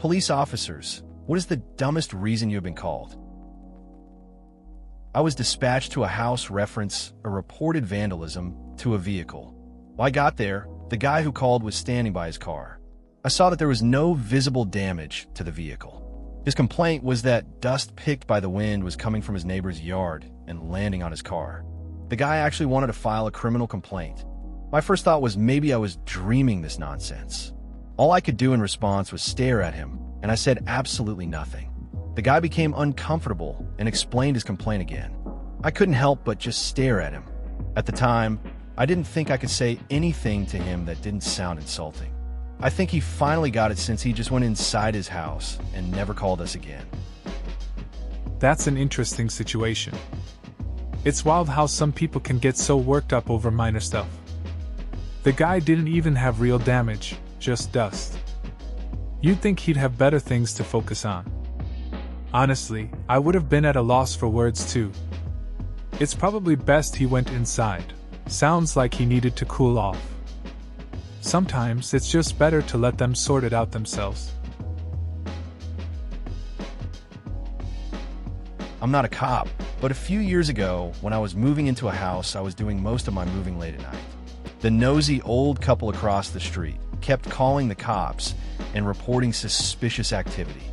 Police officers, what is the dumbest reason you have been called? I was dispatched to a house reference a reported vandalism to a vehicle. When I got there, the guy who called was standing by his car. I saw that there was no visible damage to the vehicle. His complaint was that dust picked by the wind was coming from his neighbor's yard and landing on his car. The guy actually wanted to file a criminal complaint. My first thought was maybe I was dreaming this nonsense. All I could do in response was stare at him, and I said absolutely nothing. The guy became uncomfortable and explained his complaint again. I couldn't help but just stare at him. At the time, I didn't think I could say anything to him that didn't sound insulting. I think he finally got it since he just went inside his house and never called us again. That's an interesting situation. It's wild how some people can get so worked up over minor stuff. The guy didn't even have real damage, just dust. You'd think he'd have better things to focus on. Honestly, I would have been at a loss for words too. It's probably best he went inside. Sounds like he needed to cool off. Sometimes it's just better to let them sort it out themselves. I'm not a cop, but a few years ago, when I was moving into a house, I was doing most of my moving late at night. The nosy old couple across the street kept calling the cops and reporting suspicious activity.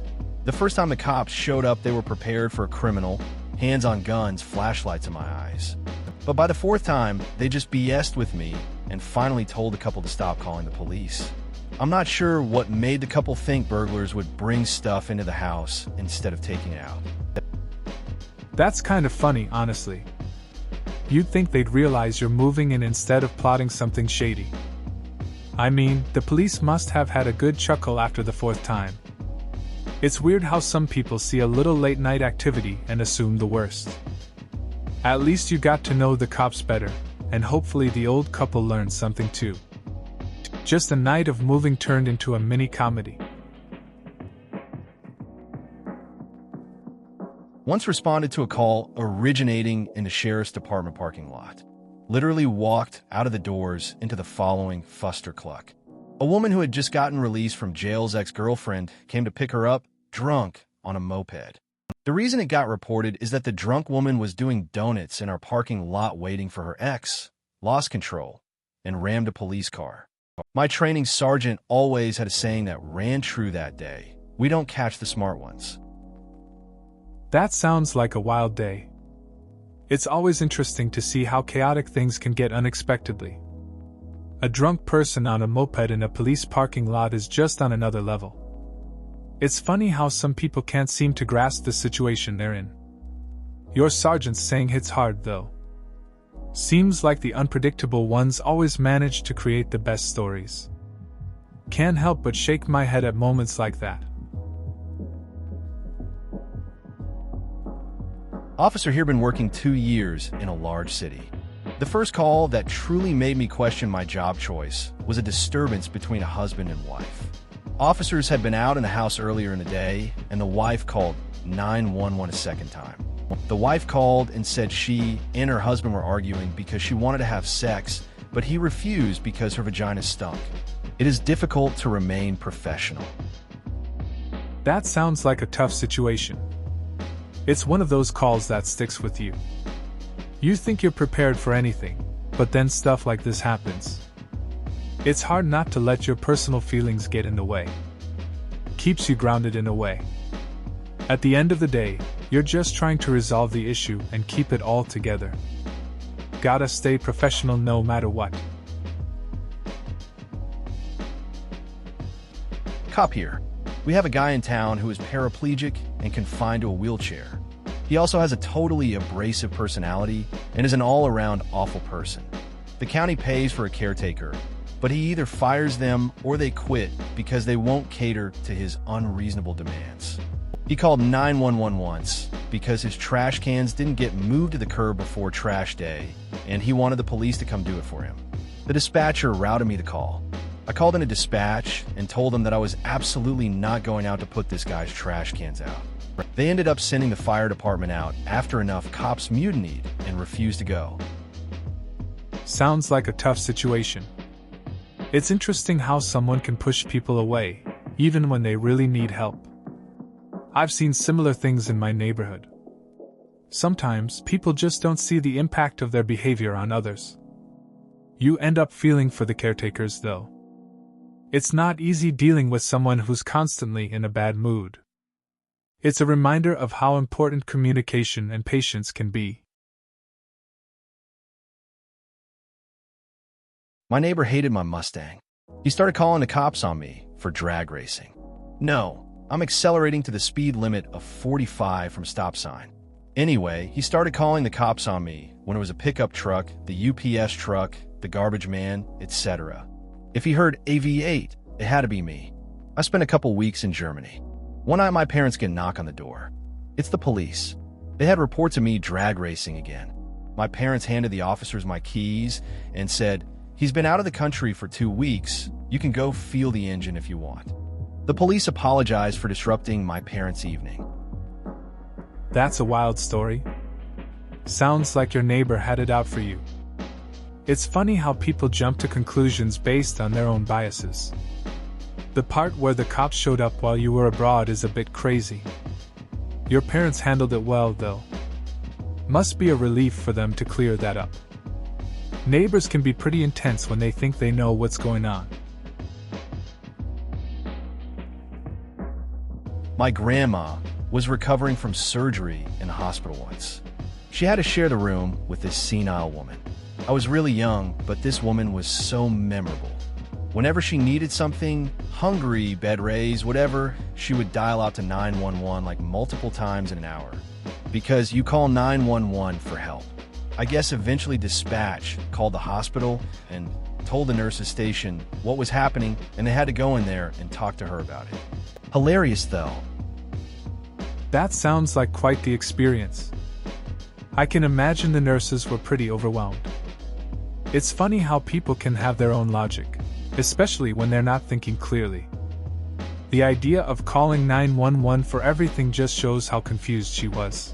The first time the cops showed up, they were prepared for a criminal, hands on guns, flashlights in my eyes. But by the fourth time, they just BS'd with me and finally told the couple to stop calling the police. I'm not sure what made the couple think burglars would bring stuff into the house instead of taking it out. That's kind of funny, honestly. You'd think they'd realize you're moving in instead of plotting something shady. I mean, the police must have had a good chuckle after the fourth time. It's weird how some people see a little late-night activity and assume the worst. At least you got to know the cops better, and hopefully the old couple learned something too. Just a night of moving turned into a mini-comedy. Once responded to a call originating in the sheriff's department parking lot. Literally walked out of the doors into the following fustercluck. A woman who had just gotten released from jail's ex-girlfriend came to pick her up, drunk, on a moped. The reason it got reported is that the drunk woman was doing donuts in our parking lot waiting for her ex, lost control, and rammed a police car. My training sergeant always had a saying that ran true that day: we don't catch the smart ones. That sounds like a wild day. It's always interesting to see how chaotic things can get unexpectedly. A drunk person on a moped in a police parking lot is just on another level. It's funny how some people can't seem to grasp the situation they're in. Your sergeant's saying hits hard, though. Seems like the unpredictable ones always manage to create the best stories. Can't help but shake my head at moments like that. Officer here been working 2 years in a large city. The first call that truly made me question my job choice was a disturbance between a husband and wife. Officers had been out in the house earlier in the day, and the wife called 911 a second time. The wife called and said she and her husband were arguing because she wanted to have sex, but he refused because her vagina stunk. It is difficult to remain professional. That sounds like a tough situation. It's one of those calls that sticks with you. You think you're prepared for anything, but then stuff like this happens. It's hard not to let your personal feelings get in the way. Keeps you grounded in a way. At the end of the day, you're just trying to resolve the issue and keep it all together. Gotta stay professional no matter what. Cop here. We have a guy in town who is paraplegic and confined to a wheelchair. He also has a totally abrasive personality and is an all-around awful person. The county pays for a caretaker, but he either fires them or they quit because they won't cater to his unreasonable demands. He called 911 once because his trash cans didn't get moved to the curb before trash day, and he wanted the police to come do it for him. The dispatcher routed me the call. I called in a dispatch and told them that I was absolutely not going out to put this guy's trash cans out. They ended up sending the fire department out after enough cops mutinied and refused to go. Sounds like a tough situation. It's interesting how someone can push people away, even when they really need help. I've seen similar things in my neighborhood. Sometimes people just don't see the impact of their behavior on others. You end up feeling for the caretakers, though. It's not easy dealing with someone who's constantly in a bad mood. It's a reminder of how important communication and patience can be. My neighbor hated my Mustang. He started calling the cops on me for drag racing. No, I'm accelerating to the speed limit of 45 from stop sign. Anyway, he started calling the cops on me when it was a pickup truck, the UPS truck, the garbage man, etc. If he heard AV8, it had to be me. I spent a couple weeks in Germany. One night my parents get a knock on the door. It's the police. They had reports of me drag racing again. My parents handed the officers my keys and said, "He's been out of the country for 2 weeks. You can go feel the engine if you want." The police apologized for disrupting my parents' evening. That's a wild story. Sounds like your neighbor had it out for you. It's funny how people jump to conclusions based on their own biases. The part where the cops showed up while you were abroad is a bit crazy. Your parents handled it well, though. Must be a relief for them to clear that up. Neighbors can be pretty intense when they think they know what's going on. My grandma was recovering from surgery in a hospital once. She had to share the room with this senile woman. I was really young, but this woman was so memorable. Whenever she needed something, hungry, bed raised, whatever, she would dial out to 911 like multiple times in an hour. Because you call 911 for help. I guess eventually dispatch called the hospital and told the nurses station what was happening, and they had to go in there and talk to her about it. Hilarious though. That sounds like quite the experience. I can imagine the nurses were pretty overwhelmed. It's funny how people can have their own logic, especially when they're not thinking clearly. The idea of calling 911 for everything just shows how confused she was.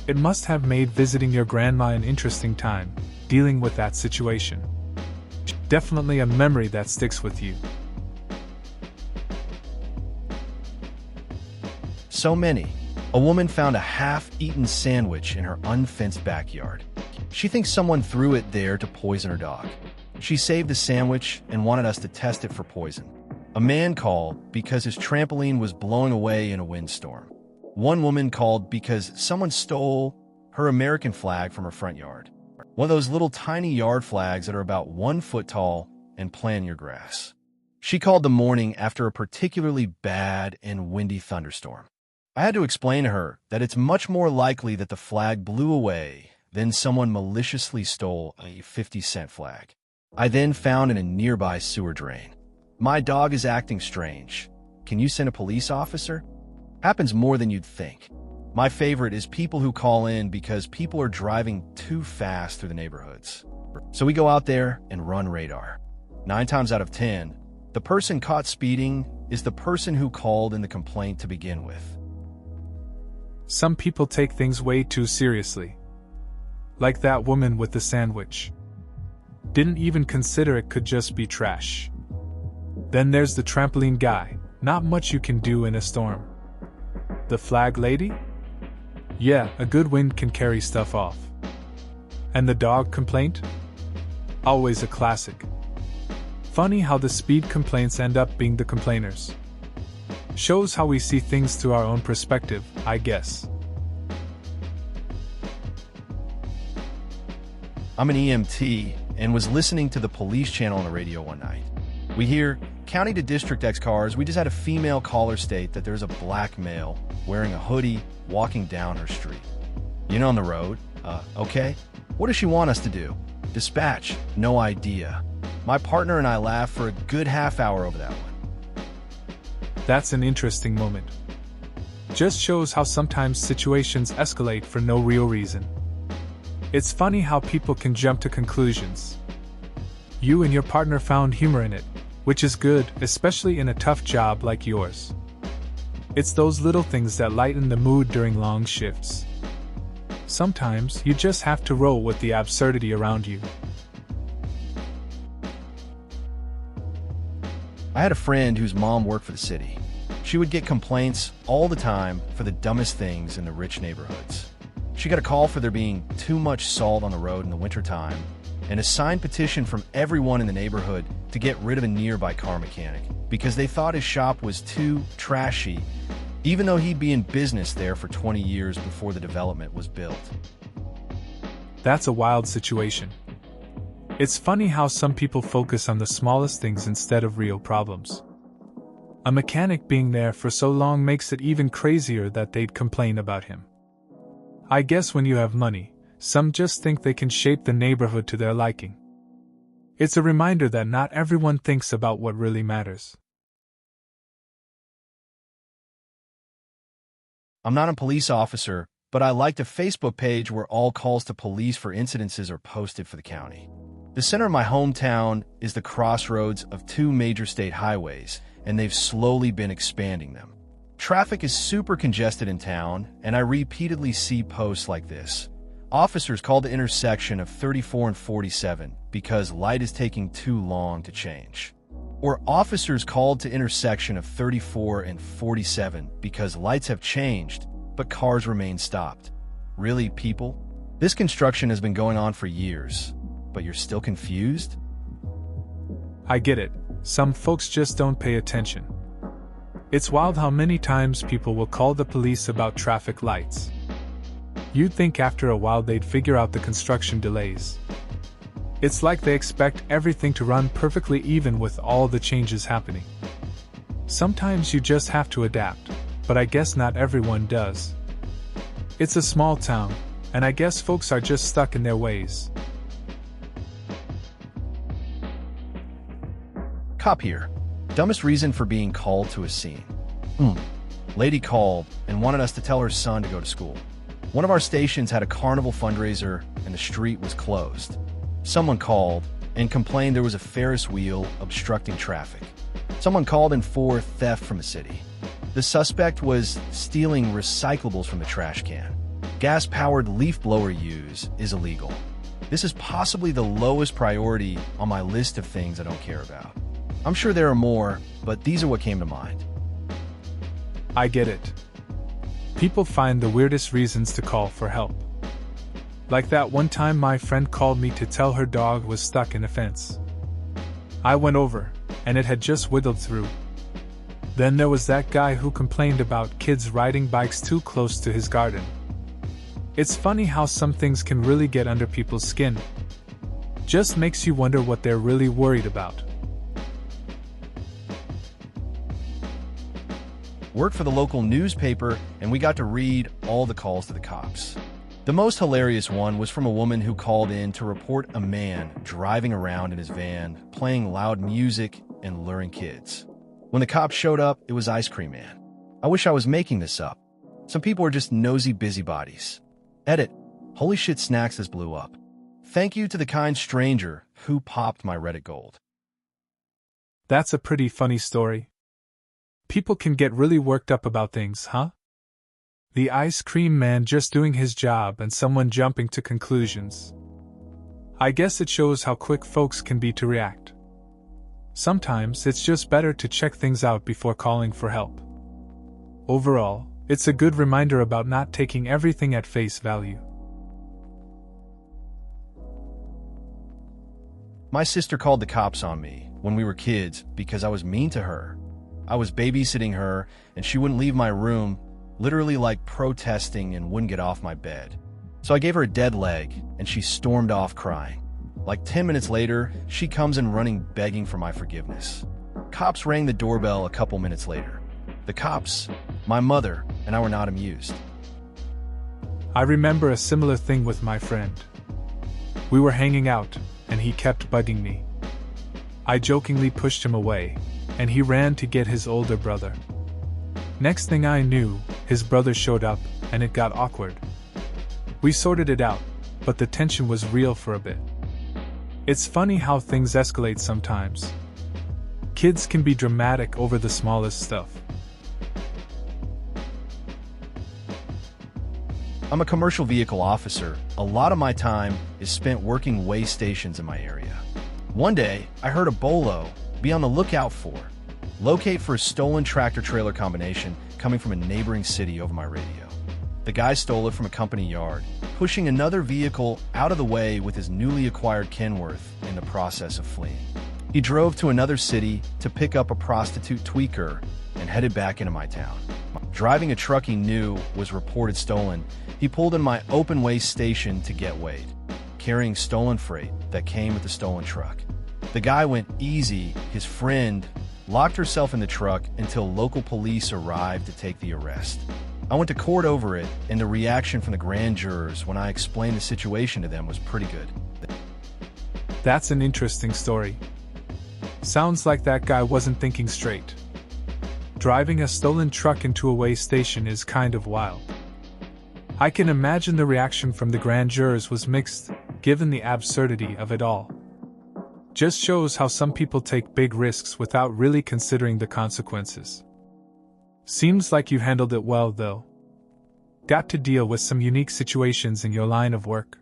It must have made visiting your grandma an interesting time, dealing with that situation. Definitely a memory that sticks with you. So many. A woman found a half-eaten sandwich in her unfenced backyard. She thinks someone threw it there to poison her dog. She saved the sandwich and wanted us to test it for poison. A man called because his trampoline was blowing away in a windstorm. One woman called because someone stole her American flag from her front yard. One of those little tiny yard flags that are about 1 foot tall and plant your grass. She called the morning after a particularly bad and windy thunderstorm. I had to explain to her that it's much more likely that the flag blew away than someone maliciously stole a 50-cent flag. I then found in a nearby sewer drain. My dog is acting strange. Can you send a police officer? Happens more than you'd think. My favorite is people who call in because people are driving too fast through the neighborhoods. So we go out there and run radar. 9 times out of 10, the person caught speeding is the person who called in the complaint to begin with. Some people take things way too seriously. Like that woman with the sandwich. Didn't even consider it could just be trash. Then there's the trampoline guy. Not much you can do in a storm. The flag lady? Yeah, a good wind can carry stuff off. And the dog complaint? Always a classic. Funny how the speed complaints end up being the complainers. Shows how we see things through our own perspective, I guess. I'm an EMT and was listening to the police channel on the radio one night. We hear, county to district X cars, we just had a female caller state that there's a black male wearing a hoodie walking down her street. You know, on the road. Okay. What does she want us to do? Dispatch. No idea. My partner and I laughed for a good half hour over that one. That's an interesting moment. Just shows how sometimes situations escalate for no real reason. It's funny how people can jump to conclusions. You and your partner found humor in it, which is good, especially in a tough job like yours. It's those little things that lighten the mood during long shifts. Sometimes you just have to roll with the absurdity around you. I had a friend whose mom worked for the city. She would get complaints all the time for the dumbest things in the rich neighborhoods. She got a call for there being too much salt on the road in the wintertime, and a signed petition from everyone in the neighborhood to get rid of a nearby car mechanic because they thought his shop was too trashy, even though he'd be in business there for 20 years before the development was built. That's a wild situation. It's funny how some people focus on the smallest things instead of real problems. A mechanic being there for so long makes it even crazier that they'd complain about him. I guess when you have money, some just think they can shape the neighborhood to their liking. It's a reminder that not everyone thinks about what really matters. I'm not a police officer, but I liked a Facebook page where all calls to police for incidences are posted for the county. The center of my hometown is the crossroads of two major state highways, and they've slowly been expanding them. Traffic is super congested in town, and I repeatedly see posts like this. Officers called the intersection of 34 and 47 because light is taking too long to change. Or officers called to intersection of 34 and 47 because lights have changed, but cars remain stopped. Really, people? This construction has been going on for years, but you're still confused? I get it. Some folks just don't pay attention. It's wild how many times people will call the police about traffic lights. You'd think after a while they'd figure out the construction delays. It's like they expect everything to run perfectly even with all the changes happening. Sometimes you just have to adapt, but I guess not everyone does. It's a small town, and I guess folks are just stuck in their ways. Cop here. Dumbest reason for being called to a scene. Lady called and wanted us to tell her son to go to school. One of our stations had a carnival fundraiser and the street was closed. Someone called and complained there was a Ferris wheel obstructing traffic. Someone called in for theft from the city. The suspect was stealing recyclables from the trash can. Gas-powered leaf blower use is illegal. This is possibly the lowest priority on my list of things I don't care about. I'm sure there are more, but these are what came to mind. I get it. People find the weirdest reasons to call for help. Like that one time my friend called me to tell her dog was stuck in a fence. I went over, and it had just wiggled through. Then there was that guy who complained about kids riding bikes too close to his garden. It's funny how some things can really get under people's skin. Just makes you wonder what they're really worried about. Worked for the local newspaper, and we got to read all the calls to the cops. The most hilarious one was from a woman who called in to report a man driving around in his van, playing loud music and luring kids. When the cops showed up, it was Ice Cream Man. I wish I was making this up. Some people are just nosy busybodies. Edit. Holy shit, Snacks has blew up. Thank you to the kind stranger who popped my Reddit gold. That's a pretty funny story. People can get really worked up about things, huh? The Ice Cream Man just doing his job and someone jumping to conclusions. I guess it shows how quick folks can be to react. Sometimes it's just better to check things out before calling for help. Overall, it's a good reminder about not taking everything at face value. My sister called the cops on me when we were kids because I was mean to her. I was babysitting her, and she wouldn't leave my room, literally like protesting and wouldn't get off my bed. So I gave her a dead leg, and she stormed off crying. Like 10 minutes later, she comes in running begging for my forgiveness. Cops rang the doorbell a couple minutes later. The cops, my mother, and I were not amused. I remember a similar thing with my friend. We were hanging out, and he kept bugging me. I jokingly pushed him away, and he ran to get his older brother. Next thing I knew, his brother showed up, and it got awkward. We sorted it out, but the tension was real for a bit. It's funny how things escalate sometimes. Kids can be dramatic over the smallest stuff. I'm a commercial vehicle officer. A lot of my time is spent working way stations in my area. One day, I heard a bolo be on the lookout for Locate for a stolen tractor-trailer combination coming from a neighboring city over my radio. The guy stole it from a company yard, pushing another vehicle out of the way with his newly acquired Kenworth in the process of fleeing. He drove to another city to pick up a prostitute tweaker and headed back into my town. Driving a truck he knew was reported stolen, he pulled in my open waste station to get weighed, carrying stolen freight that came with the stolen truck. The guy went easy. His friend locked herself in the truck until local police arrived to take the arrest. I went to court over it, and the reaction from the grand jurors when I explained the situation to them was pretty good. That's an interesting story. Sounds like that guy wasn't thinking straight. Driving a stolen truck into a weigh station is kind of wild. I can imagine the reaction from the grand jurors was mixed, given the absurdity of it all. Just shows how some people take big risks without really considering the consequences. Seems like you handled it well, though. Got to deal with some unique situations in your line of work.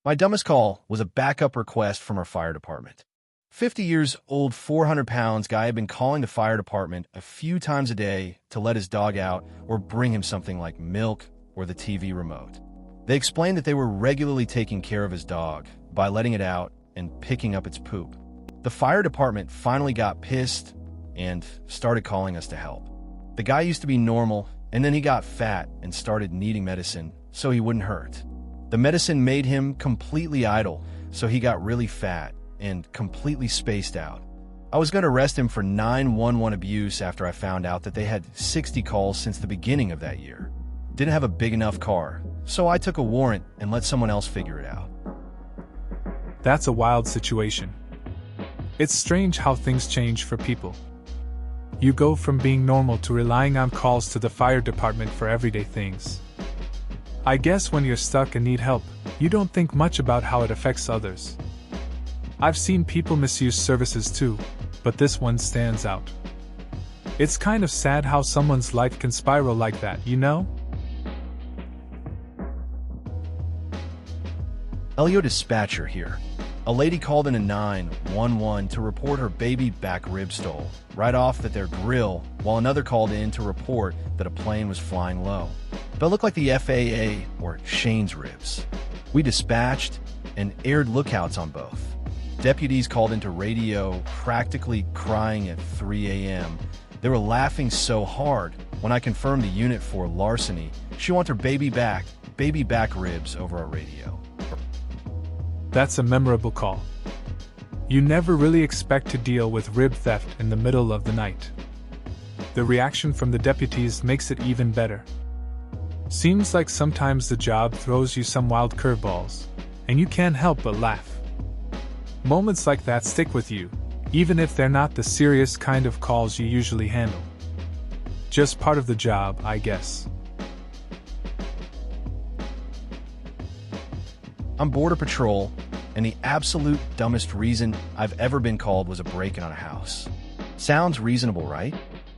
My dumbest call was a backup request from our fire department. 50 years old, 400 pounds guy had been calling the fire department a few times a day to let his dog out or bring him something like milk or the TV remote. They explained that they were regularly taking care of his dog by letting it out and picking up its poop. The fire department finally got pissed and started calling us to help. The guy used to be normal, and then he got fat and started needing medicine so he wouldn't hurt. The medicine made him completely idle, so he got really fat and completely spaced out. I was going to arrest him for 911 abuse after I found out that they had 60 calls since the beginning of that year. Didn't have a big enough car, so I took a warrant and let someone else figure it out. That's a wild situation. It's strange how things change for people. You go from being normal to relying on calls to the fire department for everyday things. I guess when you're stuck and need help, you don't think much about how it affects others. I've seen people misuse services too, but this one stands out. It's kind of sad how someone's life can spiral like that, you know? Elio Dispatcher here. A lady called in a 911 to report her baby back rib stole, right off at their grill, while another called in to report that a plane was flying low. But it looked like the FAA or Shane's ribs. We dispatched and aired lookouts on both. Deputies called into radio, practically crying at 3 a.m. They were laughing so hard when I confirmed the unit for larceny. She wants her baby back ribs over our radio. That's a memorable call. You never really expect to deal with rib theft in the middle of the night. The reaction from the deputies makes it even better. Seems like sometimes the job throws you some wild curveballs, and you can't help but laugh. Moments like that stick with you, even if they're not the serious kind of calls you usually handle. Just part of the job, I guess. I'm Border Patrol, and the absolute dumbest reason I've ever been called was a break-in on a house. Sounds reasonable, right?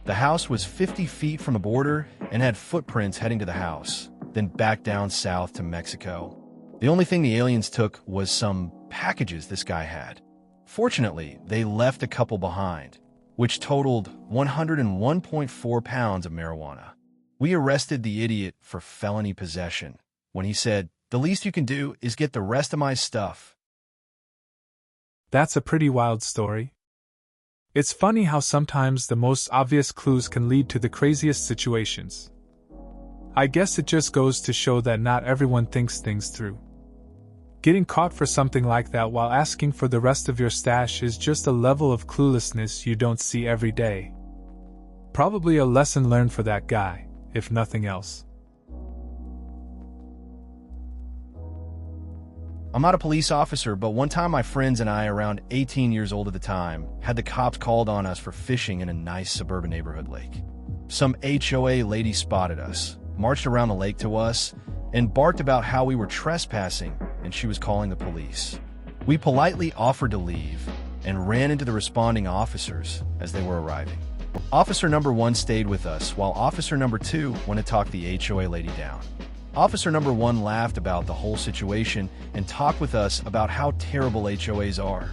The house was 50 feet from the border and had footprints heading to the house, then back down south to Mexico. The only thing the aliens took was some packages this guy had. Fortunately, they left a couple behind, which totaled 101.4 pounds of marijuana. We arrested the idiot for felony possession when he said, "The least you can do is get the rest of my stuff." That's a pretty wild story. It's funny how sometimes the most obvious clues can lead to the craziest situations. I guess it just goes to show that not everyone thinks things through. Getting caught for something like that while asking for the rest of your stash is just a level of cluelessness you don't see every day. Probably a lesson learned for that guy, if nothing else. I'm not a police officer, but one time my friends and I, around 18 years old at the time, had the cops called on us for fishing in a nice suburban neighborhood lake. Some HOA lady spotted us, marched around the lake to us, and barked about how we were trespassing and she was calling the police. We politely offered to leave and ran into the responding officers as they were arriving. Officer number 1 stayed with us while officer number 2 went to talk the HOA lady down. Officer number 1 laughed about the whole situation and talked with us about how terrible HOAs are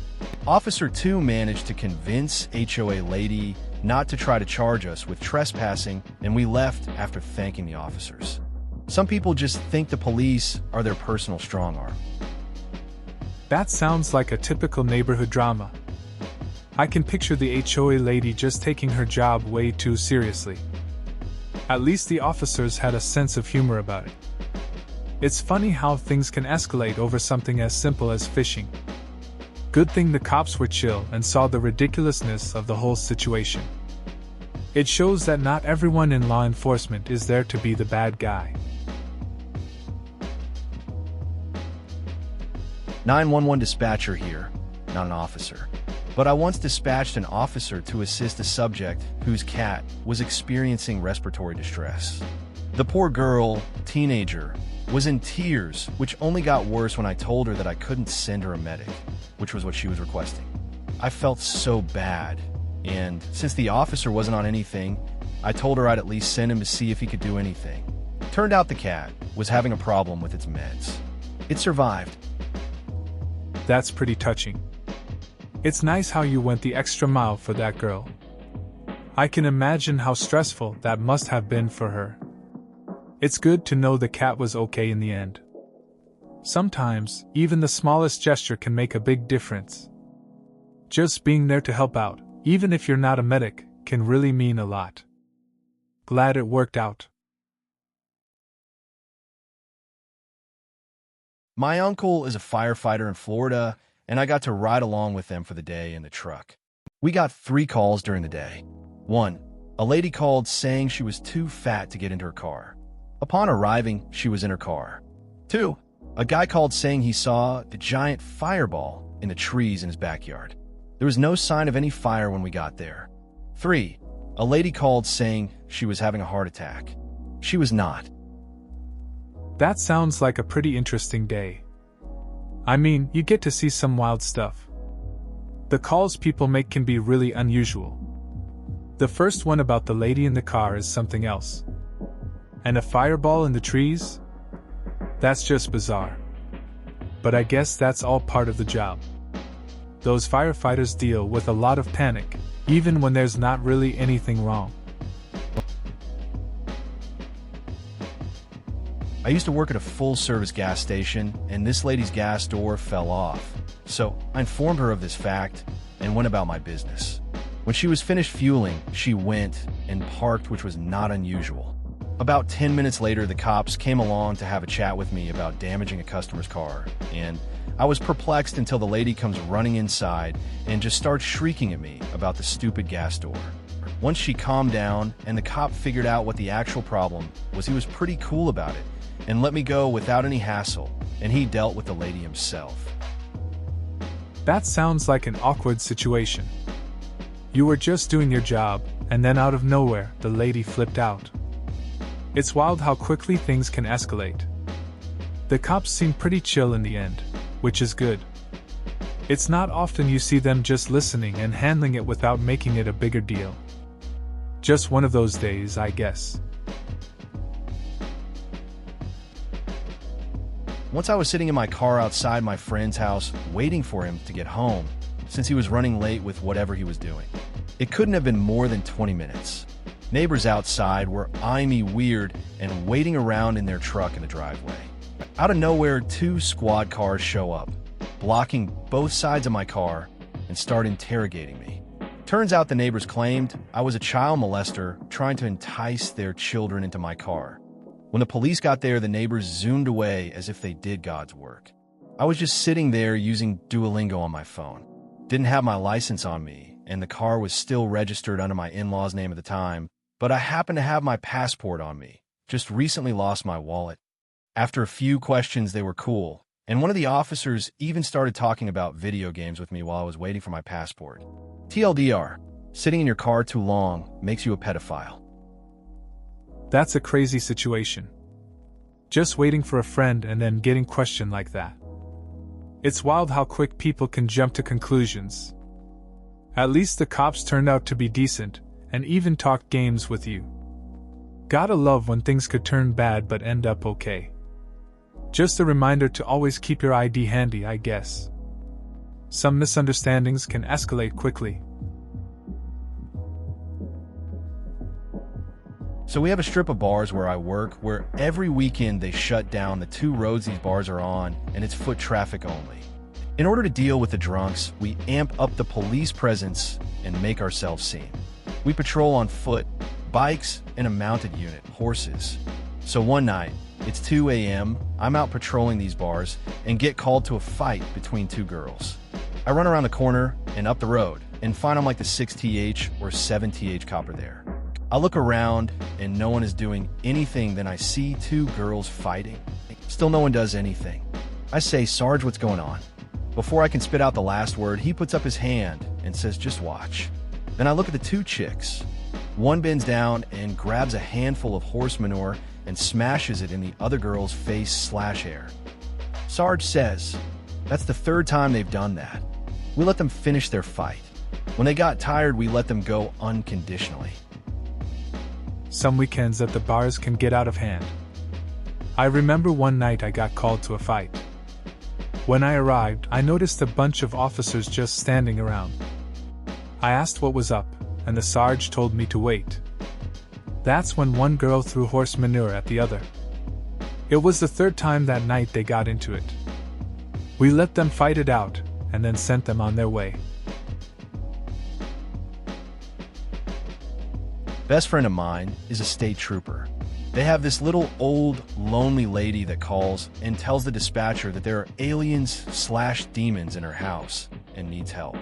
Officer 2 managed to convince HOA lady not to try to charge us with trespassing, and we left after thanking the officers. Some people just think the police are their personal strong arm. That sounds like a typical neighborhood drama. I can picture the HOA lady just taking her job way too seriously. At least the officers had a sense of humor about it. It's funny how things can escalate over something as simple as fishing. Good thing the cops were chill and saw the ridiculousness of the whole situation. It shows that not everyone in law enforcement is there to be the bad guy. 911 dispatcher here, not an officer. But I once dispatched an officer to assist a subject whose cat was experiencing respiratory distress. The poor girl, teenager, was in tears, which only got worse when I told her that I couldn't send her a medic, which was what she was requesting. I felt so bad, and since the officer wasn't on anything, I told her I'd at least send him to see if he could do anything. Turned out the cat was having a problem with its meds. It survived. That's pretty touching. It's nice how you went the extra mile for that girl. I can imagine how stressful that must have been for her. It's good to know the cat was okay in the end. Sometimes, even the smallest gesture can make a big difference. Just being there to help out, even if you're not a medic, can really mean a lot. Glad it worked out. My uncle is a firefighter in Florida, and I got to ride along with them for the day in the truck. We got 3 calls during the day. 1, a lady called saying she was too fat to get into her car. Upon arriving, she was in her car. 2, a guy called saying he saw a giant fireball in the trees in his backyard. There was no sign of any fire when we got there. 3, a lady called saying she was having a heart attack. She was not. That sounds like a pretty interesting day. I mean, you get to see some wild stuff. The calls people make can be really unusual. The first one about the lady in the car is something else. And a fireball in the trees? That's just bizarre. But I guess that's all part of the job. Those firefighters deal with a lot of panic, even when there's not really anything wrong. I used to work at a full-service gas station, and this lady's gas door fell off. So I informed her of this fact and went about my business. When she was finished fueling, she went and parked, which was not unusual. About 10 minutes later, the cops came along to have a chat with me about damaging a customer's car, and I was perplexed until the lady comes running inside and just starts shrieking at me about the stupid gas door. Once she calmed down and the cop figured out what the actual problem was, he was pretty cool about it and let me go without any hassle, and he dealt with the lady himself. That sounds like an awkward situation. You were just doing your job, and then out of nowhere, the lady flipped out. It's wild how quickly things can escalate. The cops seem pretty chill in the end, which is good. It's not often you see them just listening and handling it without making it a bigger deal. Just one of those days, I guess. Once I was sitting in my car outside my friend's house waiting for him to get home, since he was running late with whatever he was doing. It couldn't have been more than 20 minutes. Neighbors outside were eyeing me weird and waiting around in their truck in the driveway. Out of nowhere, 2 squad cars show up, blocking both sides of my car and start interrogating me. Turns out the neighbors claimed I was a child molester trying to entice their children into my car. When the police got there, the neighbors zoomed away as if they did God's work. I was just sitting there using Duolingo on my phone. Didn't have my license on me, and the car was still registered under my in-laws' name at the time, but I happened to have my passport on me. Just recently lost my wallet. After a few questions, they were cool, and one of the officers even started talking about video games with me while I was waiting for my passport. TLDR, sitting in your car too long makes you a pedophile. That's a crazy situation. Just waiting for a friend and then getting questioned like that. It's wild how quick people can jump to conclusions. At least the cops turned out to be decent and even talked games with you. Gotta love when things could turn bad but end up okay. Just a reminder to always keep your ID handy, I guess. Some misunderstandings can escalate quickly. So we have a strip of bars where I work where every weekend they shut down the 2 roads these bars are on, and it's foot traffic only. In order to deal with the drunks, we amp up the police presence and make ourselves seen. We patrol on foot, bikes, and a mounted unit, horses. So one night, it's 2 a.m., I'm out patrolling these bars and get called to a fight between 2 girls. I run around the corner and up the road and find I'm like the 6th or 7th copper there. I look around and no one is doing anything, then I see 2 girls fighting. Still no one does anything. I say, "Sarge, what's going on?" Before I can spit out the last word, he puts up his hand and says, "Just watch." Then I look at the 2 chicks. One bends down and grabs a handful of horse manure and smashes it in the other girl's face/hair. Sarge says, "That's the 3rd time they've done that. We let them finish their fight. When they got tired, we let them go unconditionally." Some weekends at the bars can get out of hand. I remember one night I got called to a fight. When I arrived, I noticed a bunch of officers just standing around. I asked what was up, and the Sarge told me to wait. That's when one girl threw horse manure at the other. It was the 3rd time that night they got into it. We let them fight it out, and then sent them on their way. Best friend of mine is a state trooper. They have this little old, lonely lady that calls and tells the dispatcher that there are aliens/demons in her house and needs help.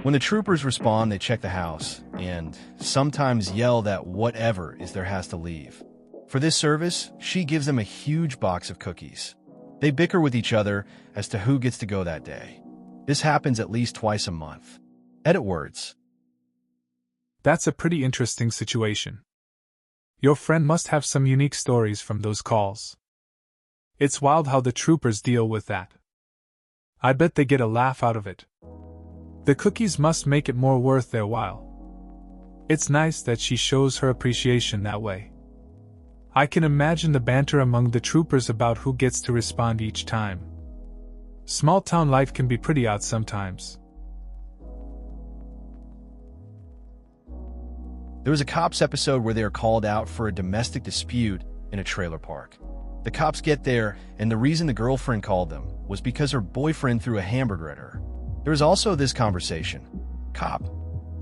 When the troopers respond, they check the house and sometimes yell that whatever is there has to leave. For this service, she gives them a huge box of cookies. They bicker with each other as to who gets to go that day. This happens at least twice a month. Edit words. That's a pretty interesting situation. Your friend must have some unique stories from those calls. It's wild how the troopers deal with that. I bet they get a laugh out of it. The cookies must make it more worth their while. It's nice that she shows her appreciation that way. I can imagine the banter among the troopers about who gets to respond each time. Small town life can be pretty odd sometimes. There was a cops episode where they are called out for a domestic dispute in a trailer park. The cops get there, and the reason the girlfriend called them was because her boyfriend threw a hamburger at her. There was also this conversation. Cop: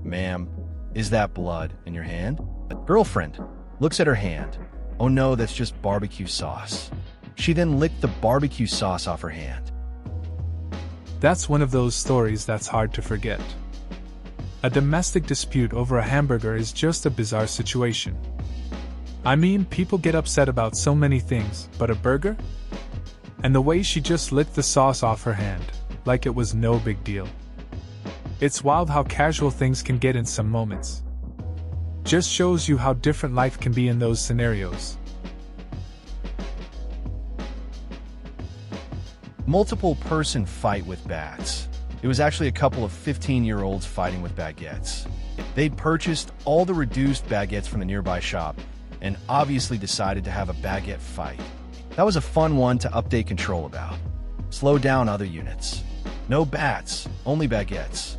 "Ma'am, is that blood in your hand?" Girlfriend looks at her hand. "Oh no, that's just barbecue sauce." She then licked the barbecue sauce off her hand. That's one of those stories that's hard to forget. A domestic dispute over a hamburger is just a bizarre situation. I mean, people get upset about so many things, but a burger? And the way she just licked the sauce off her hand, like it was no big deal. It's wild how casual things can get in some moments. Just shows you how different life can be in those scenarios. Multiple person fight with bats. It was actually a couple of 15-year-olds fighting with baguettes. They'd purchased all the reduced baguettes from the nearby shop and obviously decided to have a baguette fight. That was a fun one to update control about. Slow down other units. No bats, only baguettes.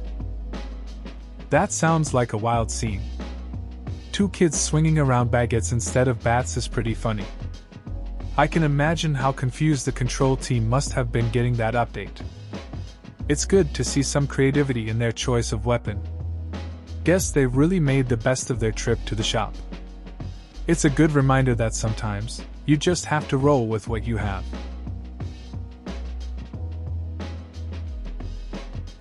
That sounds like a wild scene. 2 kids swinging around baguettes instead of bats is pretty funny. I can imagine how confused the control team must have been getting that update. It's good to see some creativity in their choice of weapon. Guess they really made the best of their trip to the shop. It's a good reminder that sometimes, you just have to roll with what you have.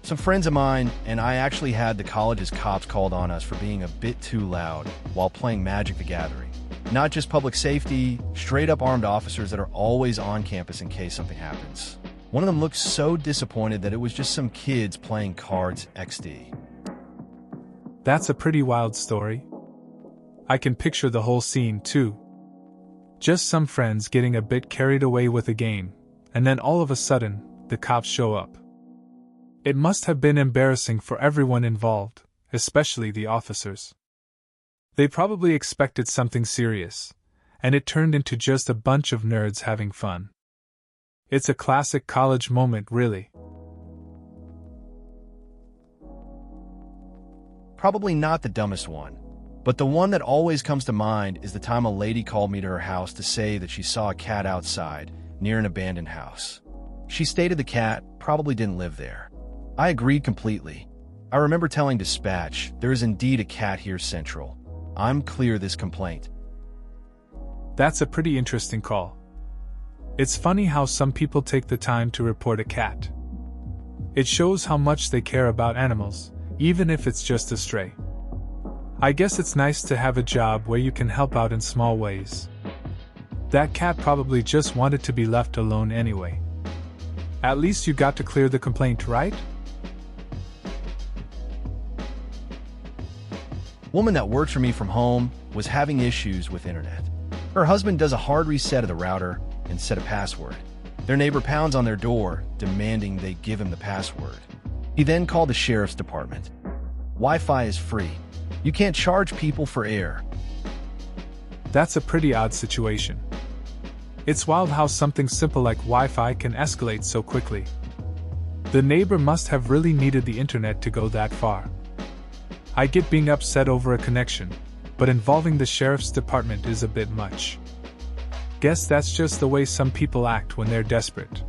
Some friends of mine and I actually had the college's cops called on us for being a bit too loud while playing Magic the Gathering. Not just public safety, straight up armed officers that are always on campus in case something happens. One of them looked so disappointed that it was just some kids playing cards XD. That's a pretty wild story. I can picture the whole scene too. Just some friends getting a bit carried away with a game, and then all of a sudden, the cops show up. It must have been embarrassing for everyone involved, especially the officers. They probably expected something serious, and it turned into just a bunch of nerds having fun. It's a classic college moment, really. Probably not the dumbest one, but the one that always comes to mind is the time a lady called me to her house to say that she saw a cat outside near an abandoned house. She stated the cat probably didn't live there. I agreed completely. I remember telling dispatch, there is indeed a cat here central. I'm clear this complaint. That's a pretty interesting call. It's funny how some people take the time to report a cat. It shows how much they care about animals, even if it's just a stray. I guess it's nice to have a job where you can help out in small ways. That cat probably just wanted to be left alone anyway. At least you got to clear the complaint, right? Woman that worked for me from home was having issues with internet. Her husband does a hard reset of the router and set a password. Their neighbor pounds on their door, demanding they give him the password. He then called the sheriff's department. Wi-Fi is free. You can't charge people for air. That's a pretty odd situation. It's wild how something simple like Wi-Fi can escalate so quickly. The neighbor must have really needed the internet to go that far. I get being upset over a connection, but involving the sheriff's department is a bit much. Guess that's just the way some people act when they're desperate.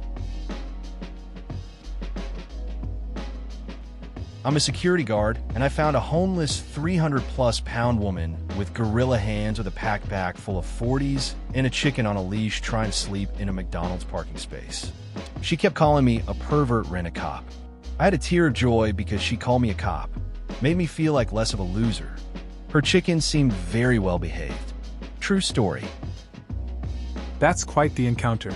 I'm a security guard, and I found a homeless 300-plus pound woman with gorilla hands with a backpack full of 40s and a chicken on a leash trying to sleep in a McDonald's parking space. She kept calling me a pervert rent-a-cop. I had a tear of joy because she called me a cop. Made me feel like less of a loser. Her chicken seemed very well behaved. True story. That's quite the encounter.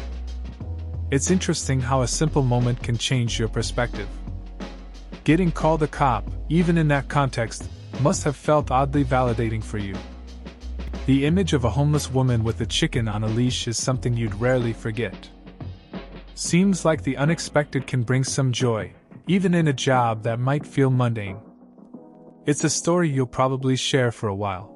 It's interesting how a simple moment can change your perspective. Getting called a cop, even in that context, must have felt oddly validating for you. The image of a homeless woman with a chicken on a leash is something you'd rarely forget. Seems like the unexpected can bring some joy, even in a job that might feel mundane. It's a story you'll probably share for a while.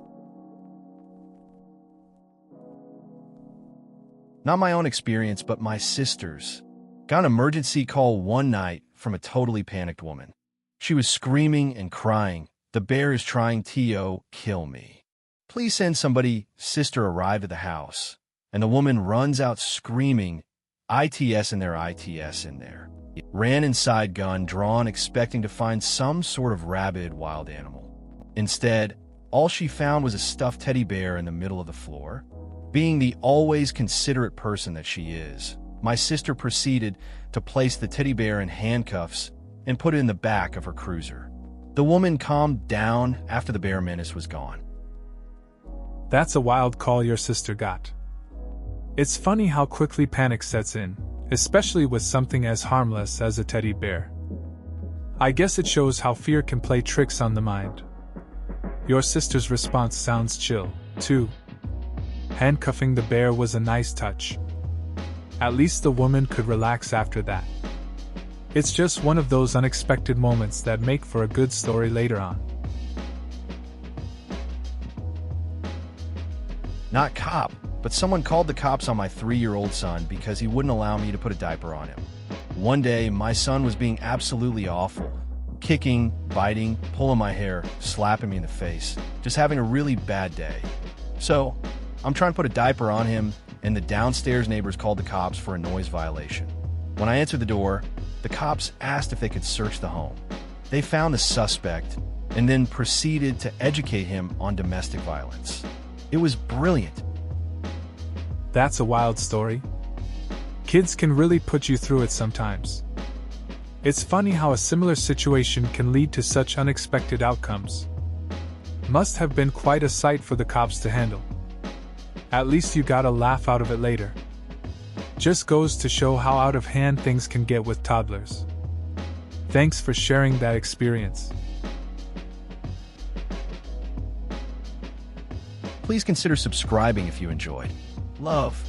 Not my own experience, but my sister's. Got an emergency call one night from a totally panicked woman. She was screaming and crying, "The bear is trying to kill me. Please send somebody." Sister arrived at the house, and the woman runs out screaming, "ITS in there, ITS in there." Ran inside, gun drawn, expecting to find some sort of rabid wild animal. Instead, all she found was a stuffed teddy bear in the middle of the floor. Being the always considerate person that she is, my sister proceeded to place the teddy bear in handcuffs and put it in the back of her cruiser. The woman calmed down after the bear menace was gone. That's a wild call your sister got. It's funny how quickly panic sets in, especially with something as harmless as a teddy bear. I guess it shows how fear can play tricks on the mind. Your sister's response sounds chill, too. Handcuffing the bear was a nice touch. At least the woman could relax after that. It's just one of those unexpected moments that make for a good story later on. Not cop, but someone called the cops on my 3-year-old son because he wouldn't allow me to put a diaper on him. One day, my son was being absolutely awful. Kicking, biting, pulling my hair, slapping me in the face. Just having a really bad day. So, I'm trying to put a diaper on him, and the downstairs neighbors called the cops for a noise violation. When I answered the door, the cops asked if they could search the home. They found the suspect, and then proceeded to educate him on domestic violence. It was brilliant. That's a wild story. Kids can really put you through it sometimes. It's funny how a similar situation can lead to such unexpected outcomes. Must have been quite a sight for the cops to handle. At least you got a laugh out of it later. Just goes to show how out of hand things can get with toddlers. Thanks for sharing that experience. Please consider subscribing if you enjoyed. Love.